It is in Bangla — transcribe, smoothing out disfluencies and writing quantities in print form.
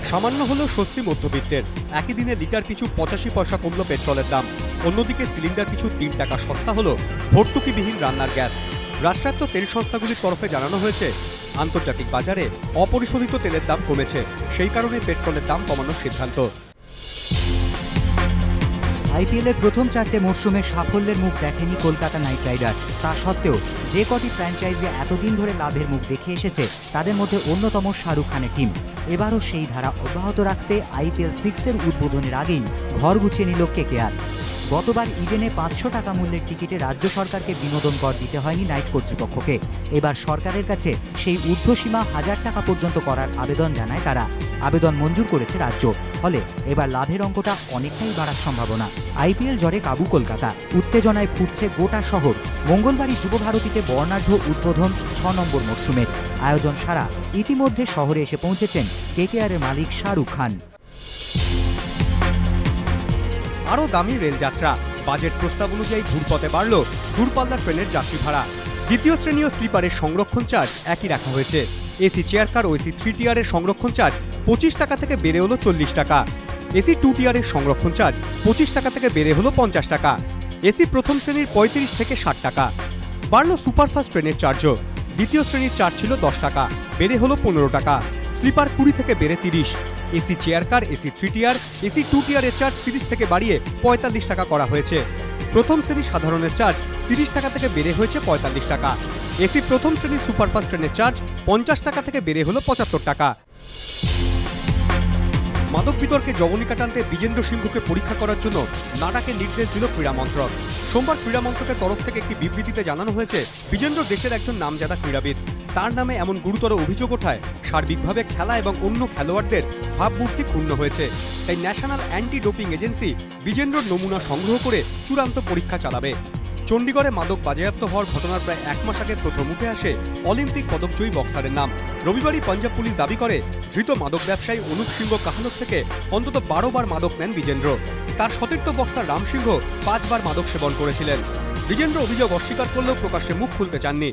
সামান্য হলেও স্বস্তি মধ্যবিত্তের। একই দিনে লিটার পিছু 85 পয়সা কমল পেট্রোলের দাম। অন্যদিকে সিলিন্ডার পিছু 3 টাকা সস্তা হলো ভর্তুকিবিহীন রান্নার গ্যাস। রাষ্ট্রায়ত্ত তেল সংস্থাগুলির তরফে জানানো হয়েছে, আন্তর্জাতিক বাজারে অপরিশোধিত তেলের দাম কমেছে, সেই কারণে পেট্রোলের দাম কমানোর সিদ্ধান্ত। আইপিএলের প্রথম 4টে মরশুমে সাফল্যের মুখ দেখেনি কলকাতা নাইট রাইডার্স। তা সত্ত্বেও যে কটি ফ্র্যাঞ্চাইজি এতদিন ধরে লাভের মুখ দেখে এসেছে তাদের মধ্যে অন্যতম শাহরুখ খানের টিম। এবারও সেই ধারা অব্যাহত রাখতে আইপিএল 6-এর উদ্বোধনের আগেই ঘর গুছিয়ে নিল কেকেআর। গতবার ইডেনে 500 টাকা মূল্যের টিকিটে রাজ্য সরকারকে বিনোদন কর দিতে হয়নি নাইট কর্তৃপক্ষকে। এবার সরকারের কাছে সেই ঊর্ধ্বসীমা 1000 টাকা পর্যন্ত করার আবেদন জানায় তারা। আবেদন মঞ্জুর করেছে রাজ্য। ফলে এবার লাভের অঙ্কটা অনেকটাই বাড়ার সম্ভাবনা। আইপিএল জ্বরে কাবু কলকাতা, উত্তেজনায় ফুটছে গোটা শহর। মঙ্গলবারই যুবভারতীতে বর্ণাঢ্য উদ্বোধন 6 নম্বর মরশুমের আয়োজন সারা। ইতিমধ্যে শহরে এসে পৌঁছেছেন কেকেআরের মালিক শাহরুখ খান। আরও দামি রেলযাত্রা, বাজেট প্রস্তাব অনুযায়ী ঘুরপথে বাড়ল দূরপাল্লার ট্রেনের যাত্রী ভাড়া। দ্বিতীয় শ্রেণী ও স্লিপারের সংরক্ষণ চার্জ একই রাখা হয়েছে। এসি চেয়ার কার ও এসি 3 টিয়ারের সংরক্ষণ চার্জ 25 টাকা থেকে বেড়ে হলো 40 টাকা। এসি 2 টিয়ারের সংরক্ষণ চার্জ 25 টাকা থেকে বেড়ে হলো 50 টাকা। এসি প্রথম শ্রেণীর 35 থেকে 60 টাকা। বাড়ল সুপারফাস্ট ট্রেনের চার্জও। দ্বিতীয় শ্রেণীর চার্জ ছিল 10 টাকা, বেড়ে হলো 15 টাকা। স্লিপার 20 থেকে বেড়ে 30। এসি চেয়ার কার, এসি 3 টিয়ার, এসি 2 টিয়ারের চার্জ 30 থেকে বাড়িয়ে 45 টাকা করা হয়েছে। প্রথম শ্রেণীর সাধারণের চার্জ 30 টাকা থেকে বেড়ে হয়েছে 45 টাকা। এসি প্রথম শ্রেণীর সুপারফাস্ট ট্রেনের চার্জ 50 টাকা থেকে বেড়ে হলো 75 টাকা। মাদক বিতর্কে জবনিকা টানতে বিজেন্দ্র সিংহকে পরীক্ষা করার জন্য নাডাকে নির্দেশ দিল ক্রীড়া মন্ত্রক। সোমবার ক্রীড়া মন্ত্রকের তরফ থেকে একটি বিবৃতিতে জানানো হয়েছে, বিজেন্দ্র দেশের একজন নামজাদা ক্রীড়াবিদ। তার নামে এমন গুরুতর অভিযোগ ওঠায় সার্বিকভাবে খেলা এবং অন্য খেলোয়াড়দের ভাবমূর্তি ক্ষুণ্ণ হয়েছে। তাই ন্যাশনাল অ্যান্টি ডোপিং এজেন্সি বিজেন্দ্রর নমুনা সংগ্রহ করে চূড়ান্ত পরীক্ষা চালাবে। চণ্ডীগড়ে মাদক বাজেয়াপ্ত হওয়ার ঘটনার প্রায় 1 মাস আগে প্রথম উঠে আসে অলিম্পিক পদকজয়ী বক্সারের নাম। রবিবারই পাঞ্জাব পুলিশ দাবি করে, ধৃত মাদক ব্যবসায়ী অনুপ সিংহ কাহালত থেকে অন্তত 12 বার মাদক নেন বিজেন্দ্র। তার সতীর্থ বক্সার রাম সিংহ 5 বার মাদক সেবন করেছিলেন। বিজেন্দ্র অভিযোগ অস্বীকার করলেও প্রকাশ্যে মুখ খুলতে চাননি।